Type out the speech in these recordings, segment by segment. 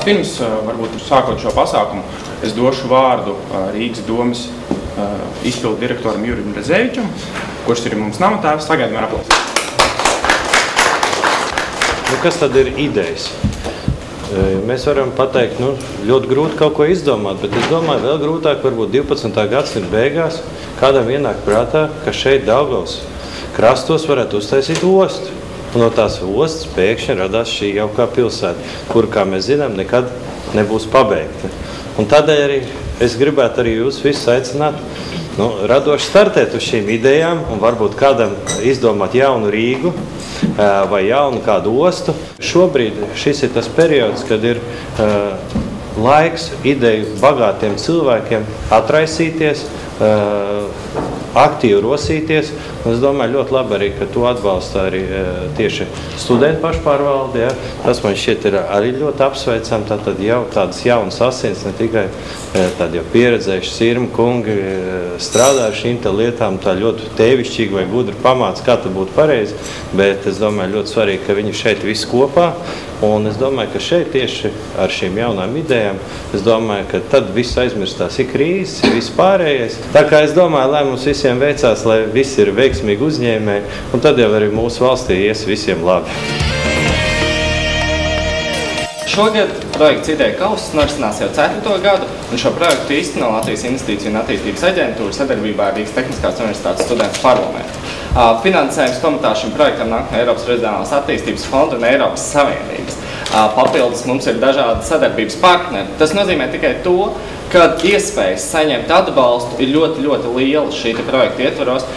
Pirms, varbūt sākot šo pasākumu, es došu vārdu Rīgas domas izpildu direktoram Jurim Rezevičam, kurš ir mums namatēvs. Sagaidām ar aplausu. Kas tad ir idejas? Mēs varam pateikt, ļoti grūti kaut ko izdomāt, bet es domāju, vēl grūtāk varbūt 12. gadsimta beigās kādam ienāk prātā, ka šeit Daugavas krastos varētu uztaisīt ostu. Un no tās ostas pēkšņi radās šī jaukā pilsēta, kur, kā mēs zinām, nekad nebūs pabeigta. Un tādēļ arī es gribētu arī jūs visus aicināt radoši startēt uz šīm idejām un varbūt kādam izdomāt jaunu Rīgu vai jaunu kādu ostu. Šobrīd šis ir tas periods, kad ir laiks ideju bagātiem cilvēkiem atraisīties, aktīvi rosīties. Un es domāju, ļoti labi arī, ka to atbalsta arī tieši studentu pašpārvalde. Ja? Tas man šķiet ir arī ļoti apsveicam. Tātad jau tādas jaunas asins, ne tikai tādi jau pieredzējuši sirmi kungi strādājuši šīm lietām, tā ļoti tēvišķīgi vai gudri pamāca, kā tad būtu pareizi. Bet es domāju, ļoti svarīgi, ka viņi šeit visi kopā. Un es domāju, ka šeit tieši ar šīm jaunām idejām, es domāju, ka tad viss aizmirstās ir krīzes, ir viss pārējais. Tā kā es domāju, lai mums visiem veicās, lai visi ir veiksmīgi uzņēmēji, un tad jau arī mūsu valstī ies visiem labi. Šogad projekts Ideja Kauss norisinās jau 4. gadu, un šo projektu īsteno Latvijas Investīciju un attīstības aģentūra sadarbībā ar Rīgas Tehniskās universitātes studentu parlamentu. Finansējums komitā šim projektam nāk no Eiropas Reģionālās attīstības fonda un Eiropas Savienības. Papildus mums ir dažādi sadarbības partneri. Tas nozīmē tikai to, ka iespējas saņemt atbalstu ir ļoti, ļoti liela šī projekta ietvaros.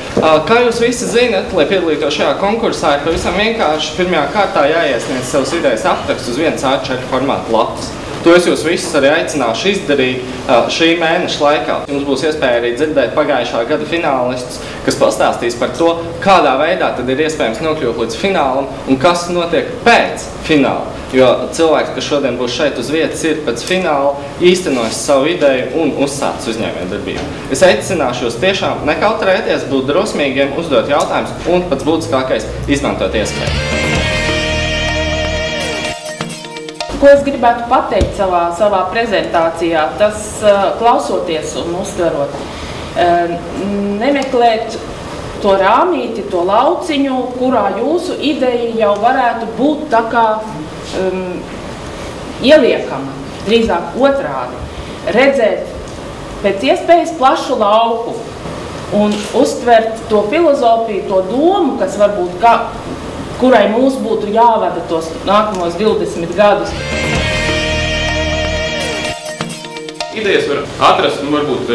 Kā jūs visi zinat, lai piedalītos šajā konkursā, ir pavisam vienkārši pirmajā kārtā jāiesniedz savas idejas apraksts uz vienas A4 formāta lapas. To es jūs visus arī aicināšu izdarīt šī mēneša laikā. Jums būs iespēja arī dzirdēt pagājušā gada finālistus, kas pastāstīs par to, kādā veidā tad ir iespējams nokļūt līdz finālam un kas notiek pēc fināla. Jo cilvēks, kas šodien būs šeit uz vietas, ir pēc fināla īstenojis savu ideju un uzsācis uzņēmējdarbību. Es aicināšu jūs tiešām nekautrēties, būt drosmīgiem, uzdot jautājumus un pats būtiskākais izmantot iespēju. Ko es gribētu pateikt savā prezentācijā, tas klausoties un uztverot, nemeklēt to rāmīti, to lauciņu, kurā jūsu ideja jau varētu būt tā kā ieliekama, drīzāk otrādi. Redzēt pēc iespējas plašu lauku un uztvert to filozofiju, to domu, kas varbūt kurai mūs būtu jāvada tos nākamos 20 gadus. Idejas var atrast, varbūt,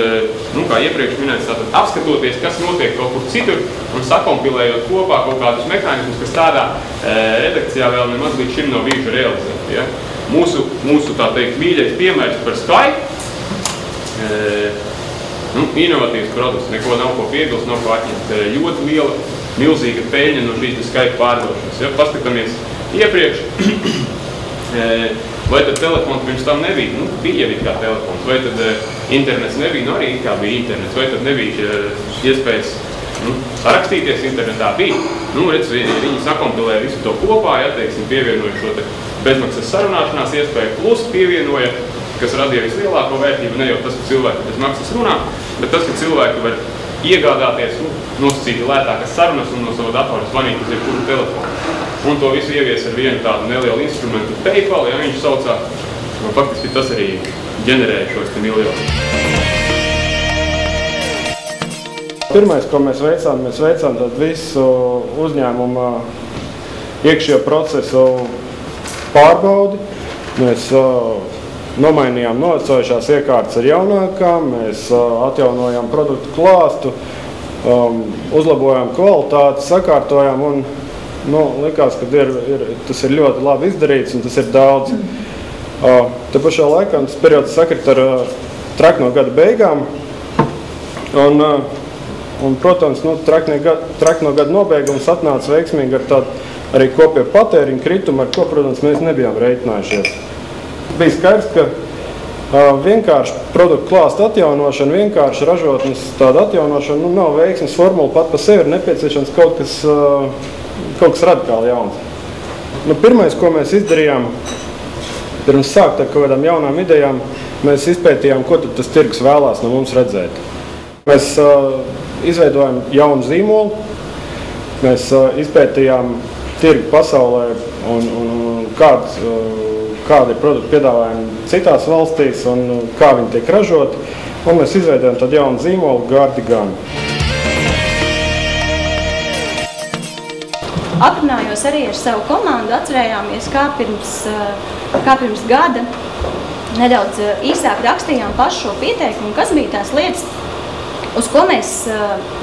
kā iepriekš minēts, tātad apskatoties, kas notiek kaut kur citur un sakompilējot kopā kaut kādus mehānismus, kas tādā redakcijā vēl nemaz līdz šim nav bijuši realizēti. Ja? Mūsu tā teikt, mīļais piemērs par Skype, inovatīvs produkts, neko nav ko piedils, nav ko atņemt, ļoti liela, milzīga peļņa no šīs Skype pārdošanas. Ja? Paskatāmies iepriekš, vai tad telefons pirms tam nebija? Bija jau kā telefons. Vai tad internets nebija? Arī kā bija internets. Vai tad nebija iespējas sarakstīties internetā? Bija. Viņi sakompilēja visu to kopā, ja, teiksim, pievienoja šo bezmaksas sarunāšanās iespēju, plus pievienoja, kas radīja vislielāko vērtību, ne jau tas, ka cilvēki bez maksas runā, bet tas, ka cilvēki var iegādāties, nosacīti lētākas sarunas un no sava datora zvanīt uz jebkuru telefonu. Un to visu ievies ar vienu tādu nelielu instrumentu PayPal, ja viņš saucā. Faktiski tas arī ģenerēja šos miljonus. Pirmais, ko mēs veicām tad visu uzņēmumu iekšējo procesu pārbaudi. Mēs nomainījām novecojušās iekārtas ar jaunākām, mēs atjaunojām produktu klāstu, uzlabojām kvalitāti, sakārtojām un likās, ka tas ir ļoti labi izdarīts un tas ir daudz. Te pašā laikā tas periods sakrit ar trakno gada beigām un protams, trakno gada nobeigums atnāca veiksmīgi ar tādu arī kopējo patēriņu kritumu, ar ko, protams, mēs nebijām reiķinājušies. Bija skaidrs, ka vienkārši produktu klāsta atjaunošana, vienkārši ražotnes tāda atjaunošana nav veiksmes formula, pat pa sevi ir nepieciešams kaut kas radikāli jauns. Pirmais, ko mēs izdarījām, pirms sākt ar kaut kādām jaunām idejām, mēs izpētījām, ko tad tas tirgus vēlās no mums redzēt. Mēs izveidojam jaunu zīmolu, mēs izpētījām tirgu pasaulē un kādi ir produktu piedāvājumi citās valstīs un kā viņi tiek ražoti. Un mēs izveidojam tādu jaunu zīmolu Gardigan. Aprunājos arī ar savu komandu, atcerējāmies, kā pirms gada nedaudz īsāk rakstījām pašu šo pieteikumu, kas bija tās lietas, uz ko mēs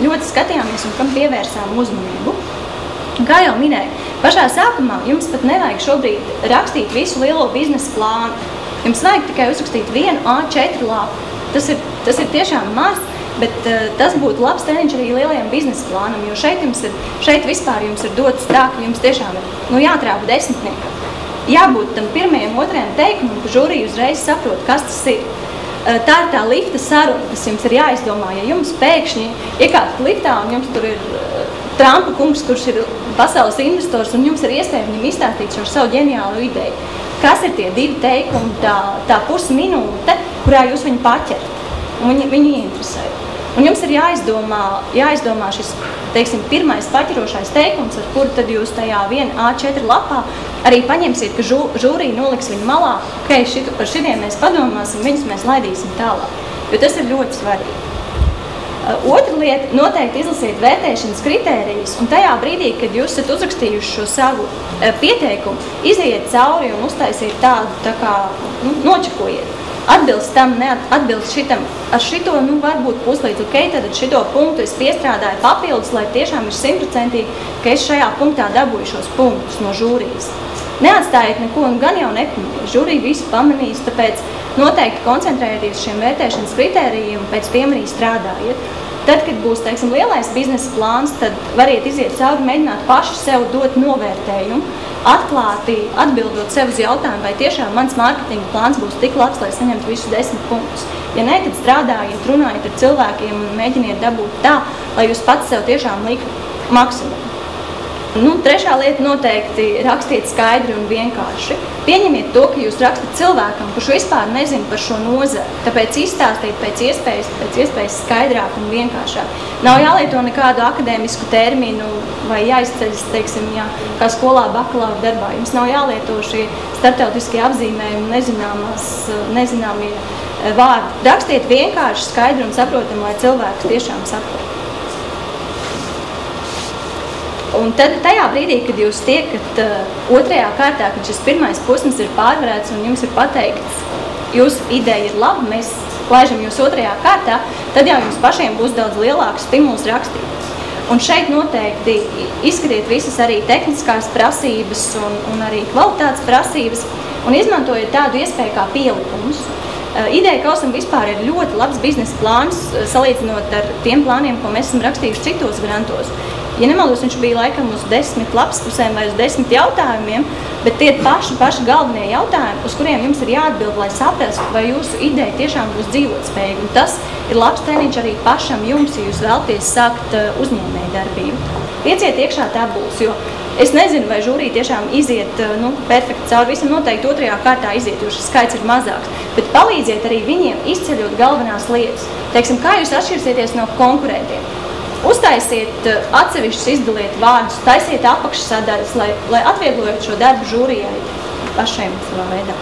ļoti skatījāmies un kam pievērsām uzmanību. Kā jau minēju, pašā sākumā jums pat nevajag šobrīd rakstīt visu lielo biznesa plānu. Jums vajag tikai uzrakstīt vienu A4 lapu. Tas ir tiešām maz, bet tas būtu labs treniņš arī lielajam biznesa plānam, jo šeit vispār jums ir dots tā, ka jums tiešām ir jātrāpa desmitniekam. Jābūt tam pirmajam, otrajam teikumam, ka žūrija uzreiz saprot, kas tas ir. Tā ir tā lifta saruna, kas jums ir jāizdomā. Ja jums pēkšņi iekāpt liftā un jums tur ir Trumpa kungs, kurš ir pasaules investors, un jums ir iespēja viņam izstāstīt šo savu ģeniālu ideju. Kas ir tie 2 teikumi, tā pusminūte, kurā jūs viņu paķerat un viņu ieinteresējat. Un jums ir jāizdomā šis, teiksim, pirmais paķerošais teikums, ar kuru tad jūs tajā viena A4 lapā arī paņemsiet, ka žūrija noliks viņu malā, ka par šitiem mēs padomāsim, viņus mēs laidīsim tālāk. Jo tas ir ļoti svarīgi. Otra lieta, noteikti izlasiet vērtēšanas kritērijus, un tajā brīdī, kad jūs esat uzrakstījuši šo savu pieteikumu, iziet cauri un uztaisiet tādu, tā kā, nočakojiet. Atbilst tam, neatbilst šitam, ar šito, varbūt puslīdz, tad šito punktu es piestrādāju papildus, lai tiešām ir 100%, ka es šajā punktā dabūju šos punktus no žūrijas. Neatstājiet neko un gan jau nepamanīs. Žūrija visu pamanīs, tāpēc noteikti koncentrējieties šiem vērtēšanas kritērijiem un pēc tiem arī strādājiet. Tad, kad būs, teiksim, lielais biznesa plāns, tad variet iziet cauri, mēģināt paši sev dot novērtējumu, atklāti atbildot sev uz jautājumu, vai tiešām mans mārketinga plāns būs tik labs, lai saņemtu visus 10 punktus. Ja ne, tad strādājiet, runājiet ar cilvēkiem un mēģiniet dabūt tā, lai jūs pats sev tiešām liktu maksimumu. Trešā lieta noteikti rakstiet skaidri un vienkārši. Pieņemiet to, ka jūs rakstat cilvēkam, kurš vispār nezina par šo nozari, tāpēc izstāstīt pēc iespējas skaidrāk un vienkāršāk. Nav jālieto nekādu akadēmisku terminu vai jāizceļas, teiksim, kā skolā bakalaura darbā. Jums nav jālieto šie starptautiskie apzīmējumi, nezināmie vārdi. Rakstiet vienkārši, skaidri un saprotam, lai cilvēks tiešām saprot. Un tad tajā brīdī, kad jūs tiekat otrajā kārtā, kad šis pirmais posms ir pārvarēts un jums ir pateikts, jūsu ideja ir laba, mēs laižam jūs otrajā kārtā, tad jau jums pašiem būs daudz lielāks stimuls rakstīt. Un šeit noteikti izskatiet visas arī tehniskās prasības un arī kvalitātes prasības un izmantojiet tādu iespēju kā pielikumus. Ideja kausam vispār ir ļoti labs biznesa plāns, salīdzinot ar tiem plāniem, ko mēs esam rakstījuši citos grantos. Ja nemaldos, viņš bija laikam uz 10 lapspusēm vai uz 10 jautājumiem, bet tie ir paši galvenie jautājumi, uz kuriem jums ir jāatbild, lai saprastu, vai jūsu ideja tiešām būs dzīvotspējīga. Un tas ir labs treniņš arī pašam jums, ja jūs vēlaties sākt uzņēmēju darbību. Lieciet iekšā tabulas, jo es nezinu, vai žūrija tiešām iziet perfekti cauri visam, noteikti otrajā kārtā iziet, jo šis skaits ir mazāks. Bet palīdziet arī viņiem izceļot galvenās lietas. Teiksim, kā jūs atšķirsieties no konkurentiem? Uztaisiet atsevišķus, izdaliet vārdus, taisiet apakšsadaļas, lai atvieglojot šo darbu žūrijai pašiem savā veidā.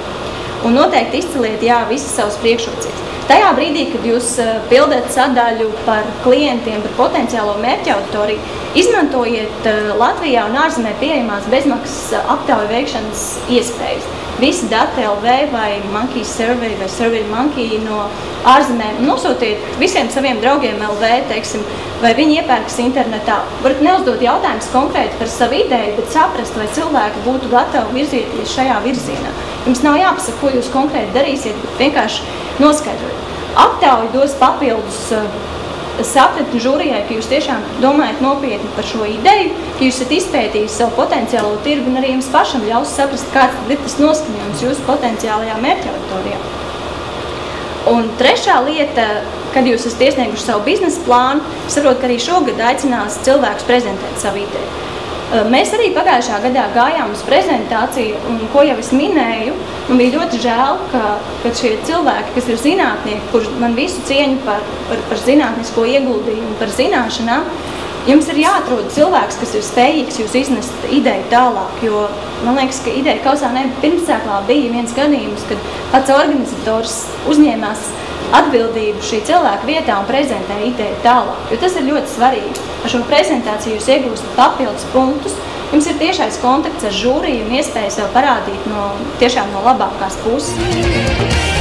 Un noteikti izceliet, visas savas priekšrocības. Tajā brīdī, kad jūs pildat sadaļu par klientiem, par potenciālo mērķa auditoriju, izmantojiet Latvijā un ārzemē pieejamās bezmaksas aptauju veikšanas iespējas. Visi dati LV vai Monkey Survey vai Survey Monkey no ārzemēm nosūtiet visiem saviem draugiem LV, teiksim, vai viņi iepērkas internetā. Varat neuzdot jautājumus konkrēti par savu ideju, bet saprast, vai cilvēki būtu gatavi virzieties šajā virzienā. Jums nav jāpasaka, ko jūs konkrēti darīsiet, bet vienkārši noskaidrojat. Aptauja dos papildus sapratni žūrijai, ka jūs tiešām domājat nopietni par šo ideju, ka jūs esat izpētījis savu potenciālo tirgu un arī jums pašam ļaus saprast, kāds ir tas noskaņojums jūsu potenciālajā mērķa auditorijā. Un trešā lieta, kad jūs esat iesnieguši savu biznesa plānu, saprot, ka arī šogad aicinās cilvēkus prezentēt savu ideju. Mēs arī pagājušā gadā gājām uz prezentāciju, un ko jau es minēju, man bija ļoti žēl, ka šie cilvēki, kas ir zinātnieki, kurš man visu cieņu par zinātnisko ieguldījumu, par zināšanām, jums ir jāatrod cilvēks, kas ir spējīgs jūs iznest ideju tālāk, jo man liekas, ka ideja kausā pirmsēklā bija viens gadījums, kad pats organizators uzņēmās atbildību šī cilvēka vietā un prezentē ideju tālāk, jo tas ir ļoti svarīgi. Ar šo prezentāciju jūs iegūstat papildus punktus, jums ir tiešais kontakts ar žūriju un iespēja sev parādīt tiešām no labākās puses.